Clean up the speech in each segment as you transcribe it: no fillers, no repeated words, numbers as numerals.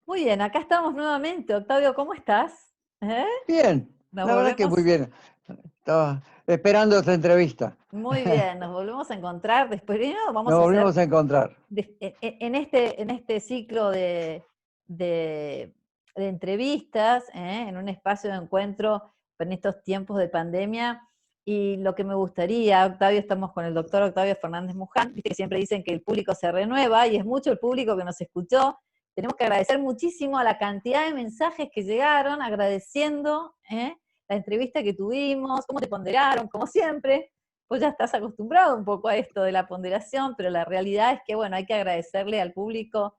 Muy bien, acá estamos nuevamente. Octavio, ¿cómo estás? ¿Eh? Bien, Nos la verdad que muy volvemos, bien. Estaba esperando esta entrevista. muy bien, nos volvemos a encontrar. Después, primero vamos Nos a hacer volvimos a encontrar. en este ciclo de entrevistas, en un espacio de encuentro en estos tiempos de pandemia. Y lo que me gustaría, Octavio, estamos con el doctor Octavio Fernández Muján, viste que siempre dicen que el público se renueva y es mucho el público que nos escuchó. Tenemos que agradecer muchísimo a la cantidad de mensajes que llegaron agradeciendo la entrevista que tuvimos, cómo te ponderaron, como siempre. Pues ya estás acostumbrado un poco a esto de la ponderación, pero la realidad es que, bueno, hay que agradecerle al público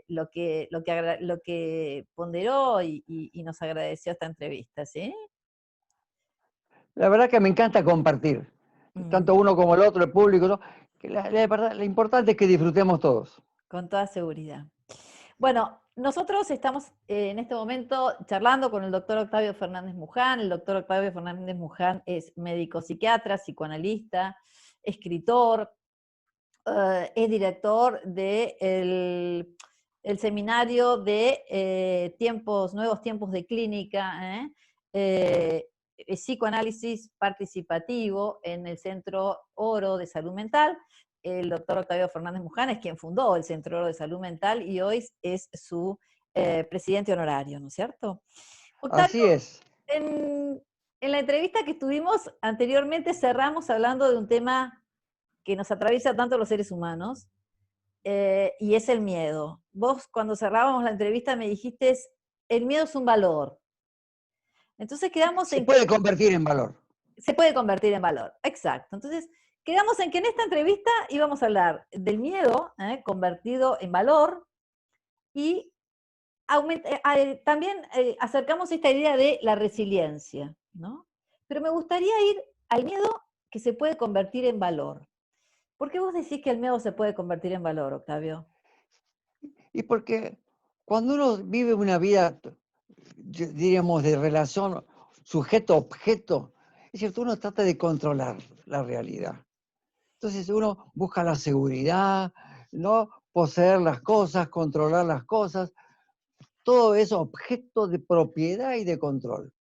lo que ponderó y nos agradeció esta entrevista, ¿sí? La verdad que me encanta compartir, tanto Mm, uno como el otro, el público, ¿no? Que la verdad, lo importante es que disfrutemos todos. con toda seguridad. Bueno, nosotros estamos en este momento charlando con el doctor Octavio Fernández Muján. El doctor Octavio Fernández Muján es médico psiquiatra, psicoanalista, escritor, es director del el seminario de nuevos tiempos de clínica, psicoanálisis participativo en el Centro Oro de Salud Mental. El doctor Octavio Fernández Muján es quien fundó el Centro Oro de Salud Mental y hoy es su presidente honorario, ¿no es cierto? Octavio, Así es. en la entrevista que tuvimos anteriormente cerramos hablando de un tema que nos atraviesa tanto a los seres humanos, y es el miedo. Vos cuando cerrábamos la entrevista me dijiste, el miedo es un valor. Entonces quedamos Se en que puede convertir en valor. se puede convertir en valor. Exacto. Entonces quedamos en que en esta entrevista íbamos a hablar del miedo convertido en valor y también acercamos esta idea de la resiliencia, ¿no? Pero me gustaría ir al miedo que se puede convertir en valor. ¿Por qué vos decís que el miedo se puede convertir en valor, Octavio? Y porque cuando uno vive una vida, diríamos, de relación sujeto-objeto, es cierto, uno trata de controlar la realidad. Entonces uno busca la seguridad, no poseer las cosas, controlar las cosas, todo es objeto de propiedad y de control.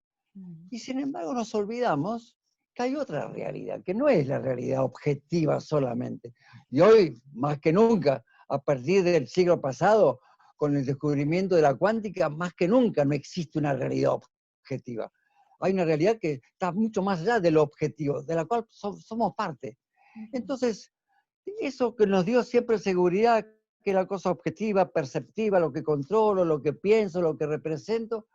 Y sin embargo nos olvidamos que hay otra realidad, que no es la realidad objetiva solamente. Y hoy, más que nunca, a partir del siglo pasado, con el descubrimiento de la cuántica, más que nunca no existe una realidad objetiva. Hay una realidad que está mucho más allá de lo objetivo, de la cual somos parte. Entonces, eso que nos dio siempre seguridad, que la cosa objetiva, perceptiva, lo que controlo, lo que pienso, lo que represento,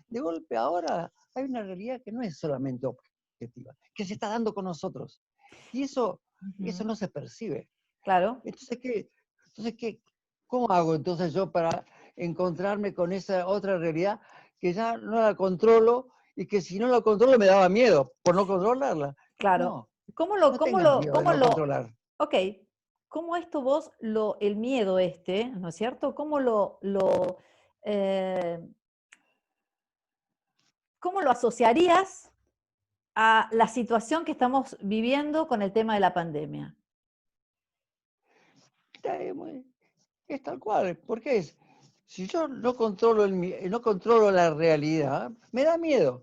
de golpe ahora hay una realidad que no es solamente objetiva, que se está dando con nosotros. Y eso Ujú. no se percibe. Claro. Entonces, ¿cómo hago entonces yo para encontrarme con esa otra realidad que ya no la controlo y que si no la controlo me daba miedo por no controlarla? Claro. No, ¿Cómo lo, no cómo tengas lo, miedo de cómo no lo, controlar. ok, cómo esto vos, el miedo ¿no es cierto? Eh, ¿Cómo lo asociarías a la situación que estamos viviendo con el tema de la pandemia? Es tal cual, porque si yo no controlo, no controlo la realidad, me da miedo.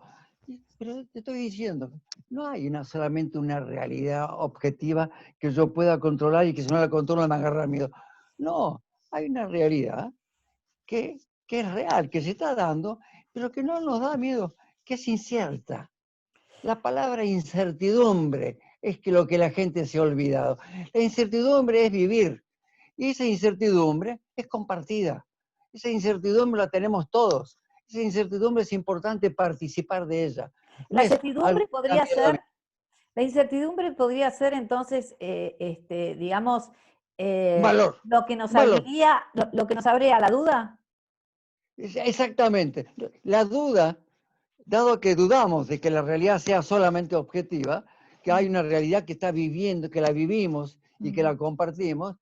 Pero te estoy diciendo, no hay solamente una realidad objetiva que yo pueda controlar y que si no la controlo me agarra miedo. No, hay una realidad que, que es real, que se está dando, pero que no nos da miedo, que es incierta. La palabra incertidumbre es que lo que la gente se ha olvidado. La incertidumbre es vivir. Y esa incertidumbre es compartida. Esa incertidumbre la tenemos todos. Esa incertidumbre es importante participar de ella. No La es algo incertidumbre que da podría miedo a mí. ser, la incertidumbre podría ser entonces, digamos, Un eh, valor. lo que nos Un valor. abriría, lo que nos abría la duda. Exactamente. La duda, dado que dudamos de que la realidad sea solamente objetiva, que hay una realidad que está viviendo, que la vivimos y que la compartimos,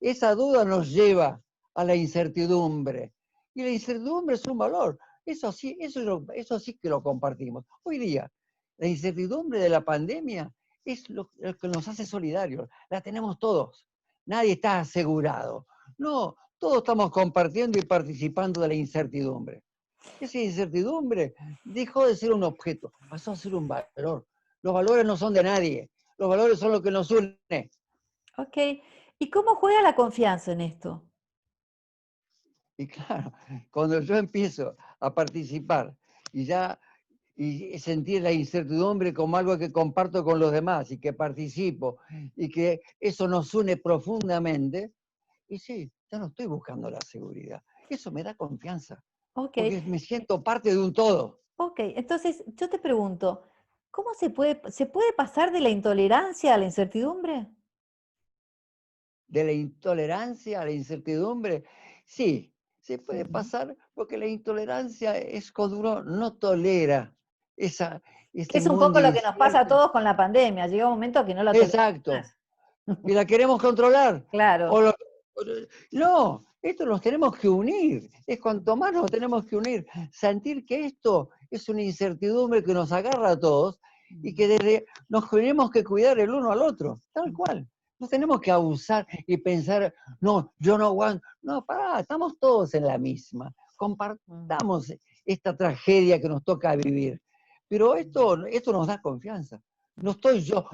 esa duda nos lleva a la incertidumbre. Y la incertidumbre es un valor. Eso sí, eso sí que lo compartimos. Hoy día, la incertidumbre de la pandemia es lo que nos hace solidarios. La tenemos todos. Nadie está asegurado. No, todos estamos compartiendo y participando de la incertidumbre. Esa incertidumbre dejó de ser un objeto, pasó a ser un valor. Los valores no son de nadie, los valores son lo que nos une. Ok. ¿Y cómo juega la confianza en esto? Y claro, cuando yo empiezo a participar y ya y sentir la incertidumbre como algo que comparto con los demás y que participo y que eso nos une profundamente, y sí, ya no estoy buscando la seguridad. Eso me da confianza, Ok, porque me siento parte de un todo. ok. Entonces, yo te pregunto, ¿cómo se puede pasar de la intolerancia a la incertidumbre? De la intolerancia a la incertidumbre, sí, se puede Ujú. pasar porque la intolerancia es cuando uno no tolera esa, Que ese es un mundo poco lo que nos pasa a incierto. todos con la pandemia. Llega un momento que no lo toleramos Exacto. más. Y la queremos controlar. O Claro. lo- no, esto nos tenemos que unir. Es cuanto más nos tenemos que unir. Sentir que esto es una incertidumbre que nos agarra a todos y que nos tenemos que cuidar el uno al otro. Tal cual. No tenemos que abusar y pensar, no, yo no aguanto. No, pará, estamos todos en la misma. Compartamos esta tragedia que nos toca vivir. Pero esto nos da confianza. No estoy yo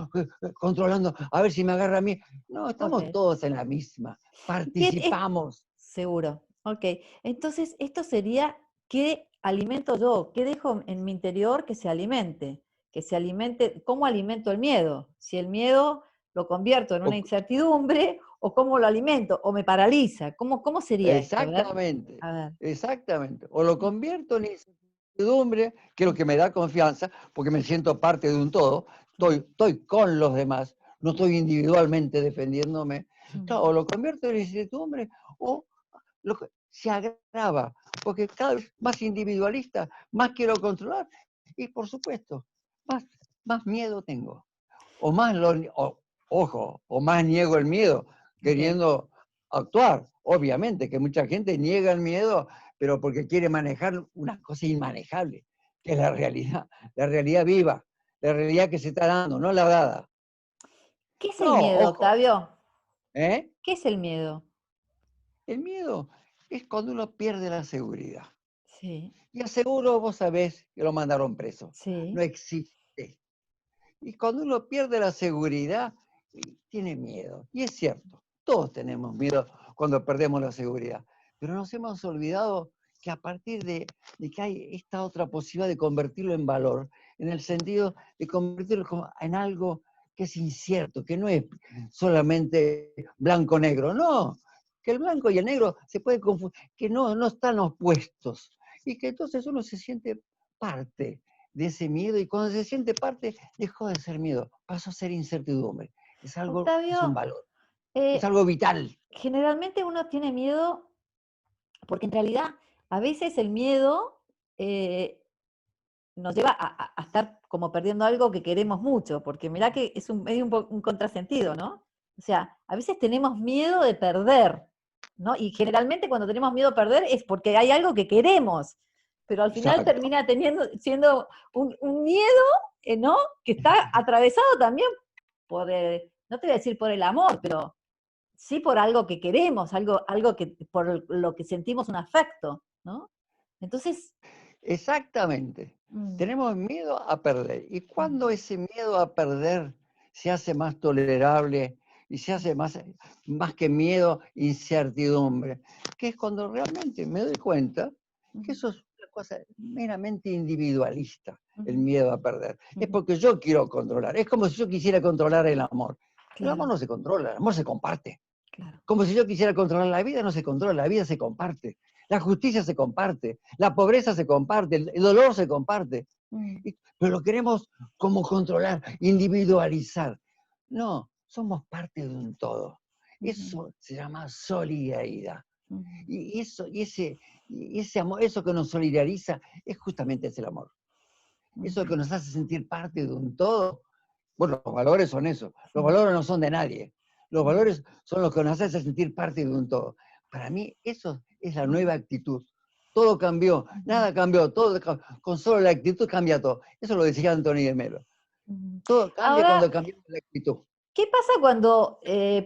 controlando, a ver si me agarra a mí. No, estamos Ok. todos en la misma. ¿Y qué es? Participamos. Seguro. Ok. Entonces, esto sería, ¿qué alimento yo? ¿Qué dejo en mi interior que se alimente? Que se alimente, ¿cómo alimento el miedo? Si el miedo lo convierto en una O- incertidumbre, o cómo lo alimento, o me paraliza. ¿Cómo sería esto? A ver. exactamente, A ver. exactamente. O lo convierto en incertidumbre, que es lo que me da confianza, porque me siento parte de un todo. Estoy con los demás, no estoy individualmente defendiéndome. Claro, o lo convierto en incertidumbre, o se agrava, porque cada vez más individualista, más quiero controlar, y por supuesto, más, más miedo tengo. O más ojo, o más niego el miedo, Ok. queriendo actuar. Obviamente que mucha gente niega el miedo, pero porque quiere manejar una cosa inmanejable, que es la realidad viva, la realidad que se está dando, no la dada. ¿Qué es el No, miedo, ojo, Octavio? ¿eh? ¿Qué es el miedo? El miedo es cuando uno pierde la seguridad. Sí, Y aseguro, vos sabés que lo mandaron preso. No sí. existe. Y cuando uno pierde la seguridad, tiene miedo. Y es cierto, todos tenemos miedo cuando perdemos la seguridad. Pero nos hemos olvidado que a partir de que hay esta otra posibilidad de convertirlo en valor, en el sentido de convertirlo en algo que es incierto, que no es solamente blanco-negro, no, que el blanco y el negro se pueden confundir, que no están opuestos, y que entonces uno se siente parte de ese miedo, y cuando se siente parte, dejó de ser miedo, pasó a ser incertidumbre. Es un Octavio, valor, es eh, algo vital. generalmente uno tiene miedo porque en realidad a veces el miedo eh, nos lleva a estar como perdiendo algo que queremos mucho, porque mirá que es medio un contrasentido, ¿no? O sea, a veces tenemos miedo de perder, ¿no? Y generalmente cuando tenemos miedo a perder es porque hay algo que queremos, pero al final Exacto. termina siendo un miedo, ¿no? Que está atravesado también por, no te voy a decir por el amor, pero sí por algo que queremos, algo que, por lo que sentimos un afecto, ¿no? Entonces, Exactamente. mm, Tenemos miedo a perder. Y mm, cuando ese miedo a perder se hace más tolerable y se hace más que miedo, incertidumbre, que es cuando realmente me doy cuenta que mm, eso es una cosa meramente individualista, el mm, miedo a perder. Es mm, porque yo quiero controlar. Es como si yo quisiera controlar el amor. El amor claro, no se controla, el amor se comparte. claro. Como si yo quisiera controlar la vida, no se controla, la vida se comparte. La justicia se comparte, la pobreza se comparte, el dolor se comparte. Mm, Pero lo queremos como controlar, individualizar. No, somos parte de un todo. mm, Eso se llama solidaridad. mm, Y ese amor, eso que nos solidariza, es justamente ese el amor. Eso que mm, nos hace sentir parte de un todo. Bueno, los valores son eso. Los mm, valores no son de nadie. Los mm, valores son los que nos hacen sentir parte de un todo. Para mí, eso es la nueva mm, actitud. Todo cambió, mm, nada cambió, con solo la actitud cambia todo. Eso lo decía Anthony de Melo. mm. Todo cambia Ahora, cuando cambiamos la actitud. ¿Qué pasa cuando,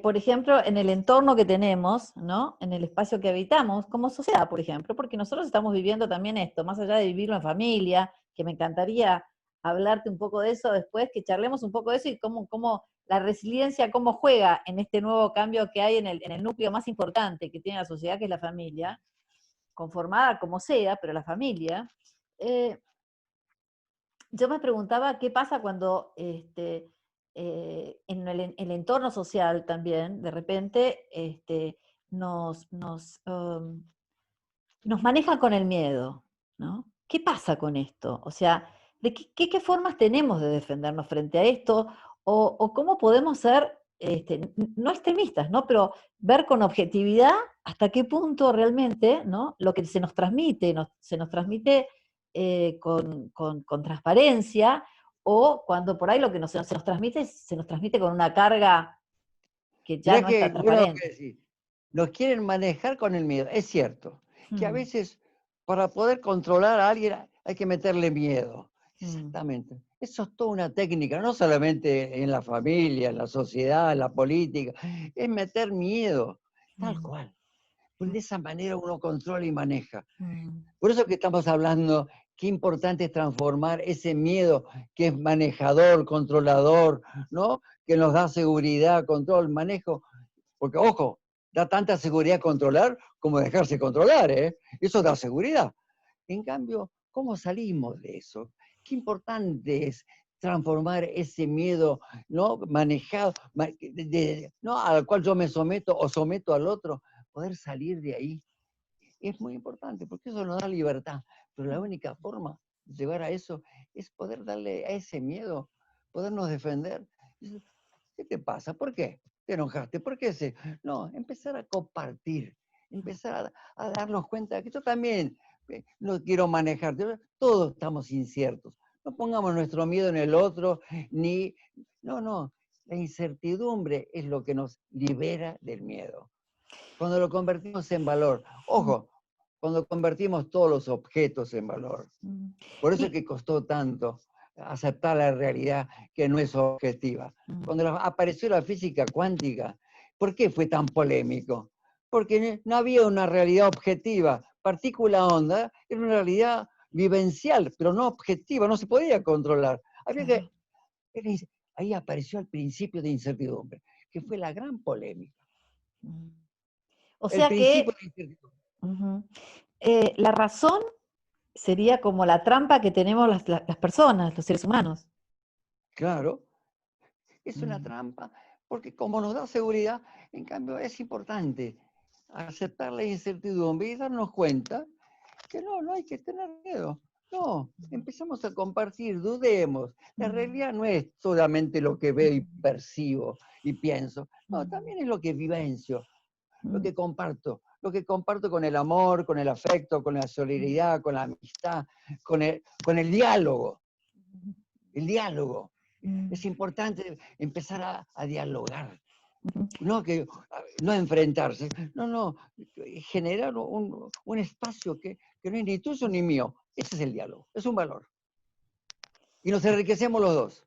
por ejemplo, en el entorno que tenemos, ¿no? En el espacio que habitamos, como sociedad, por ejemplo, porque nosotros estamos viviendo también esto, más allá de vivirlo en familia, que me encantaría hablarte un poco de eso después, que charlemos un poco de eso y cómo la resiliencia, cómo juega en este nuevo cambio que hay en el núcleo más importante que tiene la sociedad, que es la familia, conformada como sea, pero la familia. Eh, yo me preguntaba qué pasa cuando en el entorno social también, de repente, nos manejan con el miedo, ¿no? ¿Qué pasa con esto? O sea, ¿de qué formas tenemos de defendernos frente a esto? O cómo podemos ser, no extremistas, ¿no? Pero ver con objetividad hasta qué punto realmente, ¿no? Lo que se nos transmite, se nos transmite con transparencia, o cuando por ahí lo que se nos transmite, se nos transmite con una carga que ya Mirá no es tan que bueno lo que transparente. decís. Nos quieren manejar con el miedo. Es cierto que a Mm, veces para poder controlar a alguien hay que meterle miedo. mm, Exactamente. Eso es toda una técnica, no solamente en la familia, en la sociedad, en la política. Es meter miedo, tal mm, cual. Pues de esa manera uno controla y maneja. mm, Por eso que estamos hablando, qué importante es transformar ese miedo que es manejador, controlador, ¿no? Que nos da seguridad, control, manejo. Porque, ojo, da tanta seguridad controlar como dejarse controlar, ¿eh? Eso da seguridad. En cambio, ¿cómo salimos de eso? Qué importante es transformar ese miedo, ¿no? Manejado, ¿no? Al cual yo me someto o someto al otro, poder salir de ahí es muy importante, porque eso nos da libertad. Pero la única forma de llegar a eso es poder darle a ese miedo, podernos defender. ¿Qué te pasa? ¿Por qué te enojaste? ¿Por qué ese? No, empezar a compartir, empezar a darnos cuenta que yo también no quiero manejar. Todos estamos inciertos. No pongamos nuestro miedo en el otro, ni... No, no. La incertidumbre es lo que nos libera del miedo. Cuando lo convertimos en valor. mm, Ojo, cuando convertimos todos los objetos en valor. mm. Por eso es Y, que costó tanto aceptar la realidad que no es objetiva. mm, Cuando apareció la física cuántica, ¿por qué fue tan polémico? Porque no había una realidad objetiva. Partícula onda era una realidad vivencial, pero no objetiva, no se podía controlar. Había claro. que, ahí apareció el principio de incertidumbre, que fue la gran polémica. Mm. O El sea principio que de incertidumbre. ujú, la razón sería como la trampa que tenemos las personas, los seres humanos. Claro, es una Mm, trampa, porque como nos da seguridad, en cambio es importante aceptar la incertidumbre y darnos cuenta que no, no hay que tener miedo. No, empezamos a compartir, dudemos. La mm, realidad no es solamente lo que veo y percibo y pienso, no, mm, también es lo que vivencio, mm, lo que comparto con el amor, con el afecto, con la mm, solidaridad, con la amistad, con el diálogo. El diálogo. mm, Es importante empezar a dialogar, mm. no, no enfrentarse, no, no, generar un espacio que no es ni tuyo ni mío. Ese es el diálogo, es un valor. Y nos enriquecemos los dos.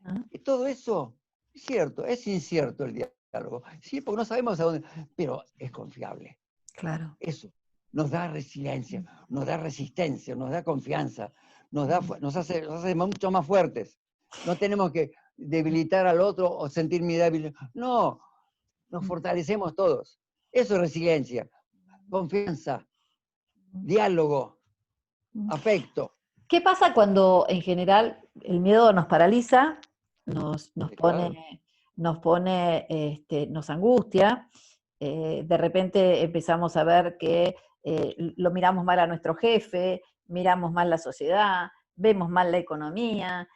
Ajá, Y todo eso es cierto, es incierto el diálogo. Sí, porque no sabemos a dónde, pero es confiable. claro. Eso nos da resiliencia, nos da resistencia, nos da confianza, Mm, nos hace mucho más fuertes. No tenemos que debilitar al otro o sentirme débil. No, nos mm, fortalecemos todos. Eso es resiliencia, confianza, mm, diálogo, mm. afecto. ¿Qué pasa cuando en general el miedo nos paraliza, Claro. nos angustia? De repente empezamos a ver que lo miramos mal a nuestro jefe, miramos mal la sociedad, vemos mal la economía,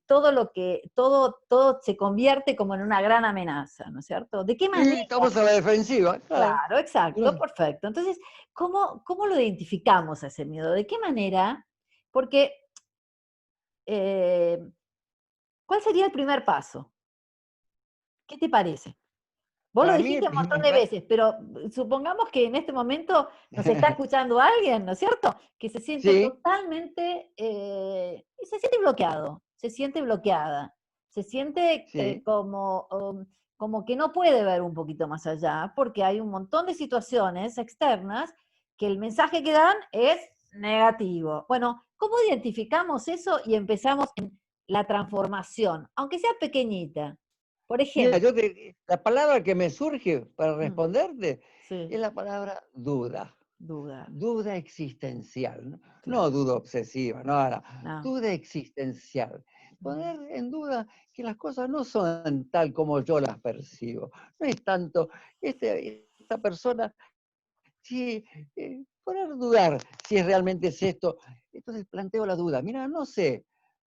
todo se convierte como en una gran amenaza, ¿no es cierto? ¿De qué Y manera? estamos a la defensiva, claro. Claro, exacto, perfecto. Entonces, ¿cómo lo identificamos a ese miedo? ¿De qué manera? Porque, eh, ¿cuál sería el primer paso? ¿Qué te parece? Vos lo Para mí el dijiste un montón primer de paso, veces, pero supongamos que en este momento nos está escuchando alguien, ¿no es cierto? Que se siente sí, totalmente, se siente bloqueado, se siente bloqueada, se siente Sí. como que no puede ver un poquito más allá, porque hay un montón de situaciones externas que el mensaje que dan es negativo. Bueno, ¿cómo identificamos eso y empezamos en la transformación, aunque sea pequeñita? Por Mira, ejemplo, la palabra que me surge para mm, responderte sí, es la palabra duda. dudar, Duda existencial, no, no claro, duda obsesiva, no, no, no, duda existencial. mm, Poner en duda que las cosas no son tal como yo las percibo. No es tanto, esta persona, sí, poner a dudar si realmente es esto. Entonces planteo la duda. Mira, no sé,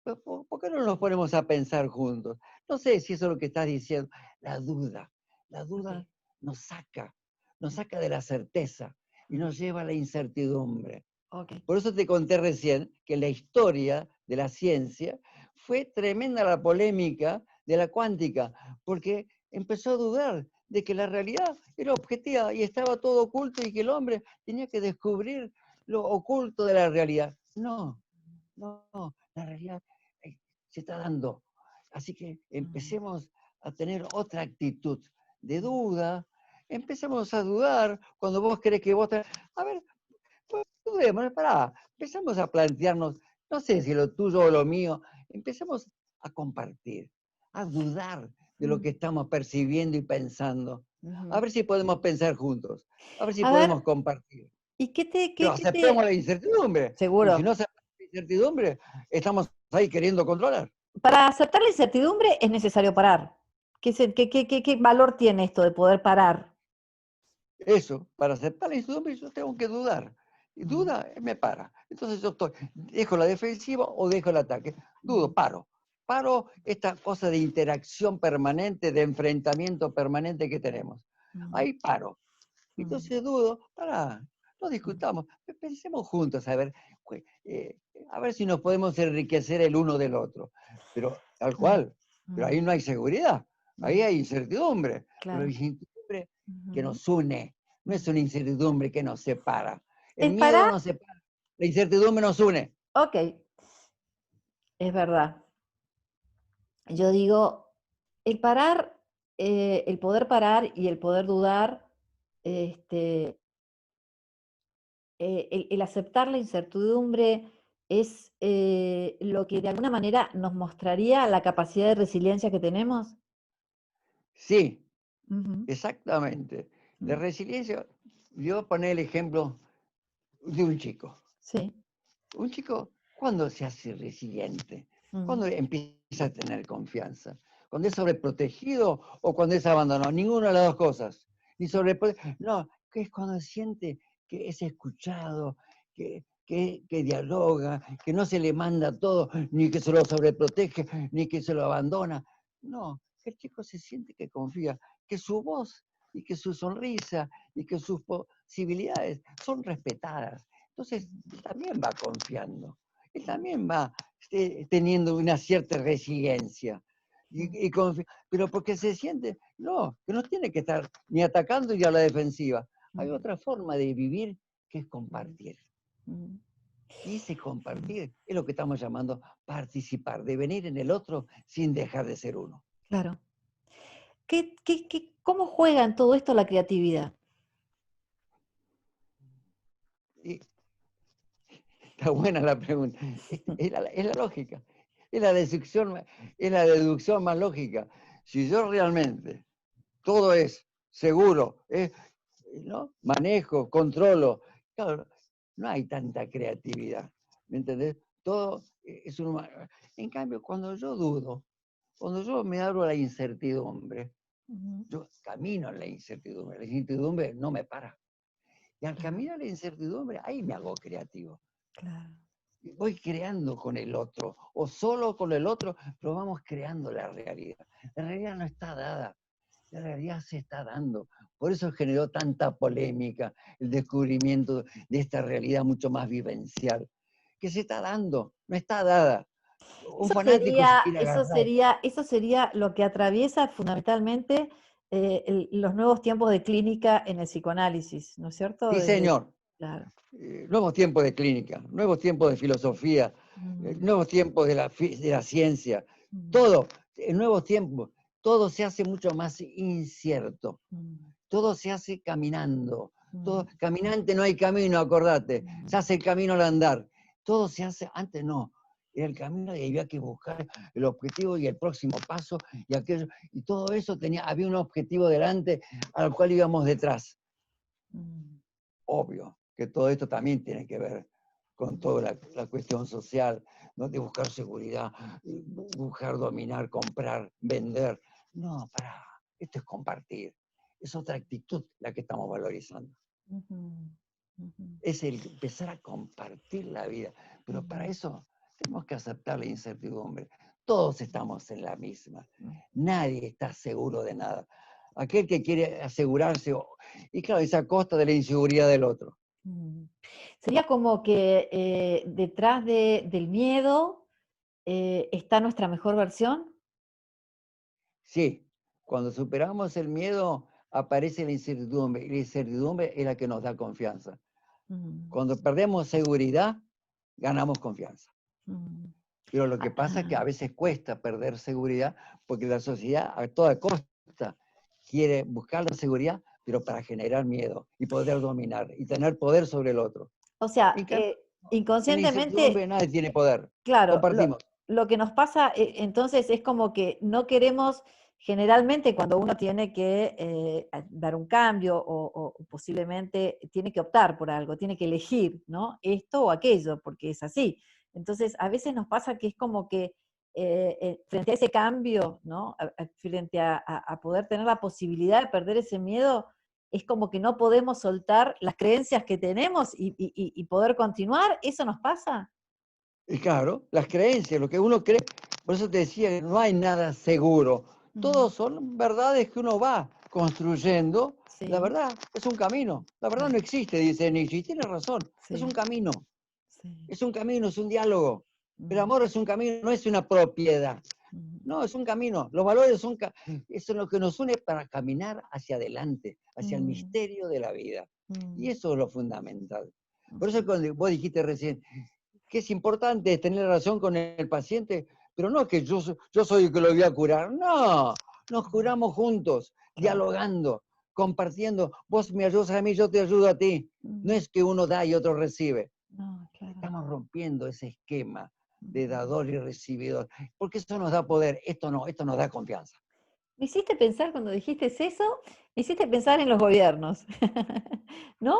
¿por qué no nos ponemos a pensar juntos? No sé si eso es lo que estás diciendo. La duda, la ok, duda nos saca de la certeza y mm, nos lleva a la incertidumbre. ok. Por eso te conté recién que la historia de la ciencia fue tremenda la polémica de la cuántica, porque empezó a dudar de que la realidad era objetiva y estaba todo oculto y que el hombre tenía que descubrir lo oculto de la realidad. No, no, no, la realidad se está dando. Así que Mm, empecemos a tener otra actitud de mm. duda. Empecemos a dudar cuando vos crees que vos... A ver, pues dudemos, pará, empezamos a plantearnos, no sé si lo tuyo o lo mío, empecemos a compartir, a dudar de lo que Mm, estamos percibiendo y pensando. A ujú. ver si podemos pensar juntos, a ver si A ver, podemos compartir. ¿y Pero qué te... aceptemos la incertidumbre, porque si Seguro. no aceptamos la incertidumbre, estamos ahí queriendo controlar. Para aceptar la incertidumbre es necesario parar. ¿Qué valor tiene esto de poder parar? Eso, para aceptar la incertidumbre yo tengo que dudar. Y Mm, duda me para. Entonces yo dejo la defensiva o dejo el ataque. Dudo, mm, paro. Paro esta cosa de interacción permanente, de enfrentamiento permanente que tenemos. mm, Ahí paro. mm, Entonces dudo, para, no mm. discutamos, pensemos juntos a ver si nos podemos enriquecer el uno del otro. Pero tal Claro. cual, pero ahí Mm, no hay seguridad, ahí mm, hay incertidumbre, pero claro. incertidumbre que Ujú, nos une, no es mm. una incertidumbre que nos separa. El El miedo parar, nos separa, la incertidumbre nos une. ok, es verdad. Yo digo, el parar, el poder parar y el poder dudar, este, el aceptar la incertidumbre es lo que de alguna manera nos mostraría la capacidad de resiliencia que tenemos. Sí, Ujú, exactamente. La mm, resiliencia, yo poner el ejemplo de un chico. sí, Un chico, ¿cuándo se hace resiliente? mm, ¿Cuándo empieza a tener confianza? ¿Cuando es sobreprotegido o cuando es abandonado? Ninguna de las dos cosas. Ni no, que es cuando siente que es escuchado, que dialoga, que no se le manda todo, ni que se lo sobreprotege, ni que se lo abandona. No, que el chico se siente que confía, que su voz y que su sonrisa y que sus posibilidades son respetadas. Entonces, él también va confiando, él también va teniendo una cierta resiliencia. mm, Pero porque se siente, no, que no tiene que estar ni atacando ni a la defensiva. Hay mm, otra forma de vivir que es mm, compartir. mm, Y ese mm. compartir es lo que estamos llamando participar, de venir en el otro sin dejar de ser uno. Claro. ¿Cómo juega en todo esto la creatividad? Y está buena la pregunta. Es la lógica, es la deducción, es la deducción más lógica. Si yo realmente todo es seguro, ¿no? Manejo, controlo, claro, no hay tanta creatividad, ¿me entendés? Todo es un... En cambio, cuando yo dudo, cuando yo me abro a la incertidumbre, Ujú, yo camino en la incertidumbre no me para. Y al claro, caminar en la incertidumbre, ahí me hago creativo. claro. Voy creando con el otro, o solo con el otro, pero vamos creando la realidad. La realidad no está dada, la realidad se está dando. Por eso generó tanta polémica el descubrimiento de esta realidad mucho más vivencial, que se está dando, no está dada. Un fanático se quiere agarrar. Eso sería lo que atraviesa fundamentalmente los nuevos tiempos de clínica en el psicoanálisis, ¿no es cierto? Sí, señor. Claro. Nuevos tiempos de clínica, nuevos tiempos de filosofía, Ujú, nuevos tiempos de la ciencia, ujú, todo. en nuevos tiempos, todo se hace mucho más incierto. Todo se hace caminando. Todo, caminante no hay camino, acordate. Se hace el camino al andar. Todo se hace, antes no. Era el camino y había que buscar el objetivo y el próximo paso y aquello. Y todo eso había un objetivo delante al cual íbamos detrás. Obvio que todo esto también tiene que ver con toda la cuestión social, ¿no? De buscar seguridad, buscar dominar, comprar, vender. No, esto es compartir. Es otra actitud la que estamos valorizando. Es el empezar a compartir la vida. Pero para eso tenemos que aceptar la incertidumbre. Todos estamos en la misma. Nadie está seguro de nada. Aquel que quiere asegurarse, y claro, es a costa de la inseguridad del otro. Sería como que detrás del miedo está nuestra mejor versión. Sí, cuando superamos el miedo aparece la incertidumbre, y la incertidumbre es la que nos da confianza. Cuando perdemos seguridad, ganamos confianza. Pero lo que pasa es que a veces cuesta perder seguridad porque la sociedad a toda costa quiere buscar la seguridad, pero para generar miedo y poder dominar y tener poder sobre el otro. O sea, En cambio, en la inconscientemente, incertidumbre nadie tiene poder. claro, Compartimos. lo que nos pasa entonces es como que no queremos, generalmente cuando uno tiene que dar un cambio o posiblemente tiene que optar por algo, tiene que elegir, ¿no? Esto o aquello, porque es así. Entonces, a veces nos pasa que es como que frente a ese cambio, ¿no? Frente a poder tener la posibilidad de perder ese miedo, es como que no podemos soltar las creencias que tenemos y poder continuar. ¿Eso nos pasa? Y claro, las creencias, lo que uno cree, por eso te decía que no hay nada seguro. Todos son verdades que uno va construyendo. Sí, La verdad es un camino. La verdad no existe, dice Nietzsche, y tiene razón. sí, Es un camino. sí. Es un camino, es un diálogo. El amor es un camino, no es una propiedad. No, es un camino. Los valores son eso es lo que nos une para caminar hacia adelante, hacia el misterio de la vida. Y eso es lo fundamental. Por eso cuando vos dijiste recién que es importante tener relación con el paciente, pero no que yo soy el que lo voy a curar. No, nos curamos juntos, dialogando, compartiendo. Vos me ayudas a mí, yo te ayudo a ti. No es que uno da y otro recibe. No, claro. Estamos rompiendo ese esquema de dador y recibidor, porque eso nos da poder, esto no, esto nos da confianza. Me hiciste pensar, cuando dijiste eso, me hiciste pensar en los gobiernos, ¿no?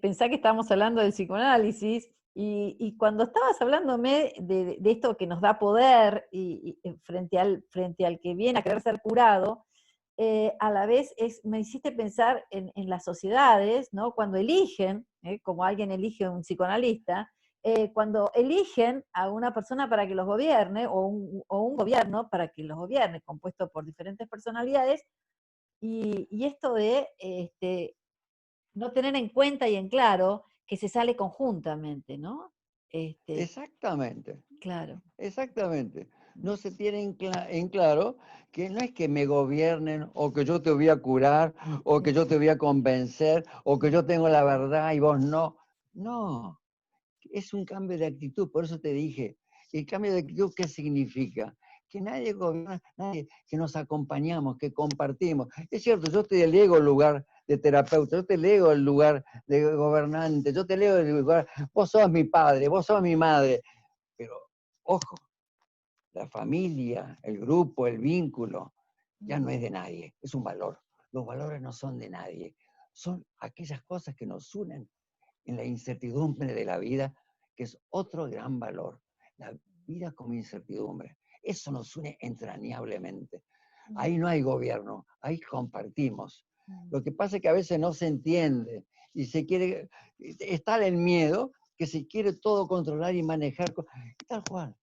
Pensá que estábamos hablando del psicoanálisis y cuando estabas hablándome de esto que nos da poder y frente al que viene a querer ser curado, a la vez me hiciste pensar en las sociedades, ¿no? Cuando eligen, como alguien elige un psicoanalista, cuando eligen a una persona para que los gobierne, o un gobierno para que los gobierne, compuesto por diferentes personalidades, y esto de no tener en cuenta y en claro que se sale conjuntamente, ¿no? Exactamente. Claro. Exactamente. No se tiene en claro que no es que me gobiernen o que yo te voy a curar o que yo te voy a convencer o que yo tengo la verdad y vos no. No, es un cambio de actitud. Por eso te dije, el cambio de actitud, ¿qué significa? Que nadie gobierna, nadie, que nos acompañamos, que compartimos. Es cierto, yo te delego el lugar de terapeuta, yo te lego el lugar de gobernante, yo te lego el lugar, vos sos mi padre, vos sos mi madre, pero ojo, la familia, el grupo, el vínculo, ya no es de nadie, es un valor. Los valores no son de nadie, son aquellas cosas que nos unen en la incertidumbre de la vida, que es otro gran valor. La vida como incertidumbre. Eso nos une entrañablemente. Ahí no hay gobierno, ahí compartimos. Lo que pasa es que a veces no se entiende y se quiere, está el miedo que se quiere todo controlar y manejar, tal cual.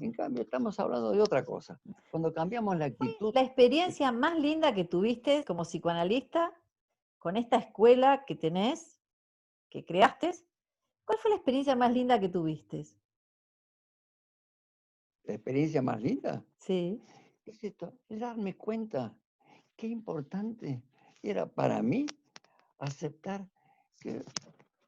En cambio, estamos hablando de otra cosa. Cuando cambiamos la actitud... La experiencia más linda que tuviste como psicoanalista con esta escuela que tenés, que creaste, ¿cuál fue la experiencia más linda que tuviste? La experiencia más linda Sí. es esto, es darme cuenta qué importante era para mí aceptar que,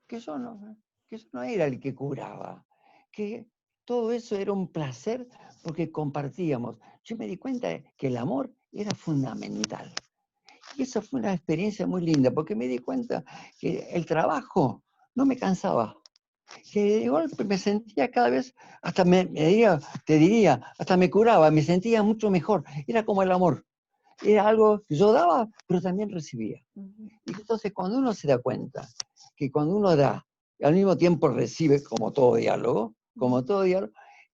que yo no era el que curaba, que todo eso era un placer porque compartíamos. Yo me di cuenta que el amor era fundamental. Y eso fue una experiencia muy linda, porque me di cuenta que el trabajo no me cansaba, que de golpe me sentía cada vez, hasta te diría, hasta me curaba, me sentía mucho mejor. Era como el amor. Era algo que yo daba, pero también recibía. Y entonces cuando uno se da cuenta que cuando uno da, y al mismo tiempo recibe, como todo diálogo,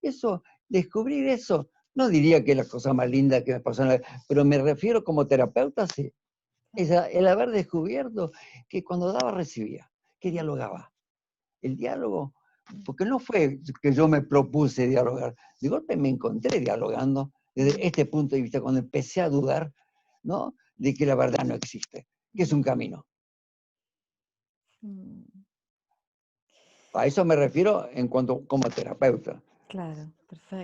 eso, descubrir eso, no diría que es la cosa más linda que me pasó en la vida, pero me refiero como terapeuta, sí. El haber descubierto que cuando daba recibía, que dialogaba. El diálogo, porque no fue que yo me propuse dialogar, de golpe me encontré dialogando desde este punto de vista, cuando empecé a dudar, ¿no?, de que la verdad no existe, que es un camino. A eso me refiero en cuanto como terapeuta. Claro,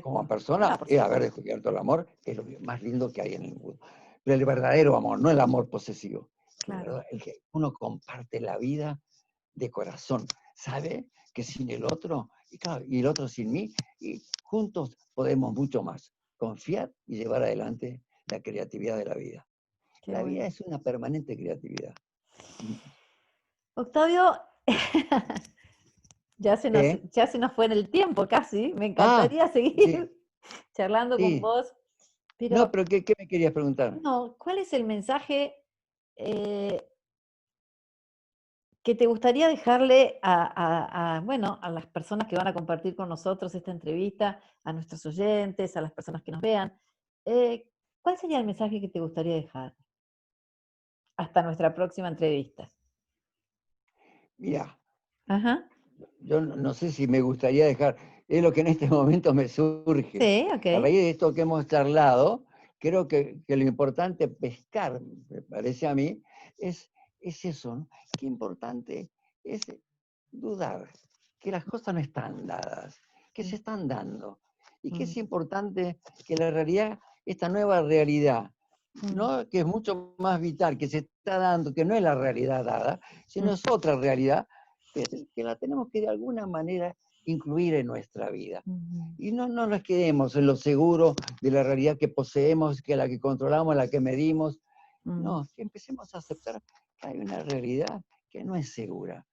Como perfecto. persona, No, por haber supuesto. descubierto el amor es lo más lindo que hay en el mundo. Pero el verdadero amor, no el amor posesivo. Claro, El que uno comparte la vida de corazón. Sabe que sin el otro, y claro, y el otro sin mí, y juntos podemos mucho más. Confiar y llevar adelante la creatividad de la vida. qué La vida bueno. es una permanente creatividad. Octavio, ¿Eh? ya se nos fue en el tiempo casi. Me Ah, encantaría sí, seguir charlando con sí. vos, No, pero pero ¿qué me querías preguntar? no, ¿cuál es el mensaje eh, que te gustaría dejarle bueno, a las personas que van a compartir con nosotros esta entrevista, a nuestros oyentes, a las personas que nos vean? Eh, ¿Cuál sería el mensaje que te gustaría dejar hasta nuestra próxima entrevista? Mira, Ajá. yo no sé si me gustaría dejar, es lo que en este momento me surge. Sí, A ok. raíz de esto que hemos charlado, creo que lo importante pescar, me parece a mí, es eso, ¿no? Qué importante es dudar, que las cosas no están dadas, que se están dando, y que Mm, es importante que la realidad, esta nueva realidad, mm, ¿no?, que es mucho más vital, que se está dando, que no es la realidad dada, sino mm, es otra realidad, que la tenemos que de alguna manera incluir en nuestra vida. mm, Y no nos quedemos en lo seguro de la realidad que poseemos, que la que controlamos, la que medimos. mm, No, que empecemos a aceptar que hay una realidad que no es segura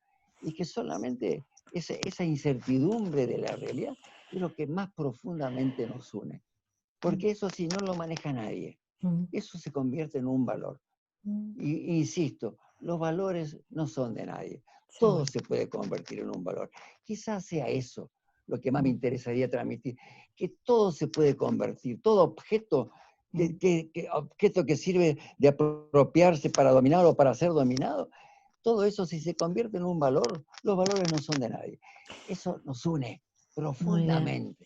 y que solamente esa incertidumbre de la realidad es lo que más profundamente nos une. mm, Porque eso si no lo maneja nadie, mm, eso se convierte en un valor. mm. Y insisto, los valores no son de nadie. Todo Seguro. se puede convertir en un valor. Quizás sea eso lo que más me Mm, interesaría transmitir, que todo se puede convertir, todo objeto mm. objeto que sirve de apropiarse para dominar o para ser dominado, todo eso si se convierte en un valor, los valores no son de nadie. Eso nos une Muy bien. profundamente.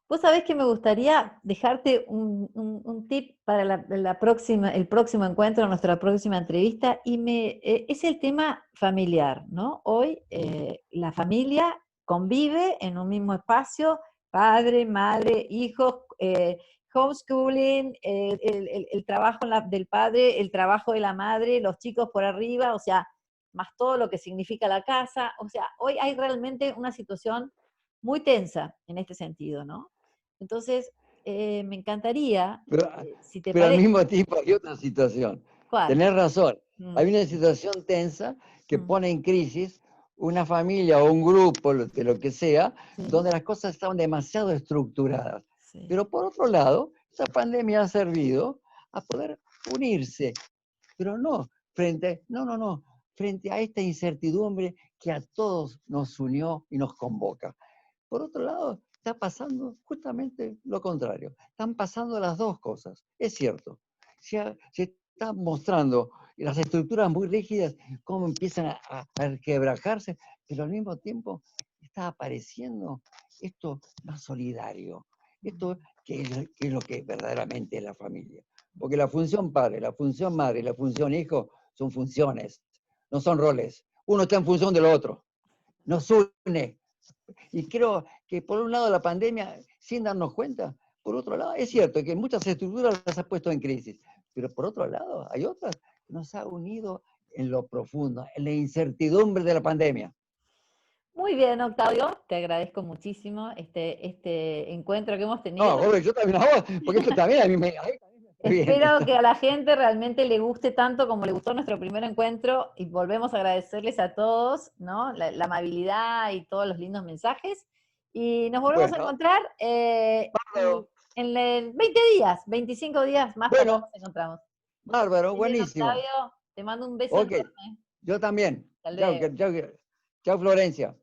Vos sabés que me gustaría dejarte un tip para la próxima, el próximo encuentro, nuestra próxima entrevista, y es el tema familiar, ¿no? Hoy la familia convive en un mismo espacio, padre, madre, hijos, homeschooling, el trabajo del padre, el trabajo de la madre, los chicos por arriba, o sea, más todo lo que significa la casa. O sea, hoy hay realmente una situación muy tensa en este sentido, ¿no? Entonces, me encantaría, Pero, si te pero al parece, mismo tiempo hay otra situación. ¿cuál? Tenés razón. Mm, Hay una situación tensa que mm, pone en crisis una familia o un grupo, de lo que sea, sí, donde las cosas están demasiado estructuradas. sí. Pero por otro lado, esta pandemia ha servido a poder unirse, pero no, frente a esta incertidumbre que a todos nos unió y nos convoca. Por otro lado, está pasando justamente lo contrario. Están pasando las dos cosas. Es cierto. Se están mostrando las estructuras muy rígidas, cómo empiezan a quebrajarse, pero al mismo tiempo está apareciendo esto más solidario. Esto que es lo que verdaderamente es la familia. Porque la función padre, la función madre y la función hijo son funciones, no son roles. Uno está en función del otro. Nos une, y creo que por un lado la pandemia, sin darnos cuenta, por otro lado, es cierto que muchas estructuras las ha puesto en crisis, pero por otro lado hay otras que nos ha unido en lo profundo, en la incertidumbre de la pandemia. Muy bien, Octavio, te agradezco muchísimo este encuentro que hemos tenido. No, Jorge, yo también a vos, porque esto también a mí me hace bien. Espero que a la gente realmente le guste tanto como le gustó nuestro primer encuentro y volvemos a agradecerles a todos, ¿no? La amabilidad y todos los lindos mensajes. Y nos volvemos a Bueno, encontrar bárbaro. en 20 días, 25 días más para Bueno, nos encontramos. bárbaro, Muy bien, buenísimo. Octavio, te mando un beso Ok, enorme. yo también. Hasta Chao, luego. chao, chao, Florencia.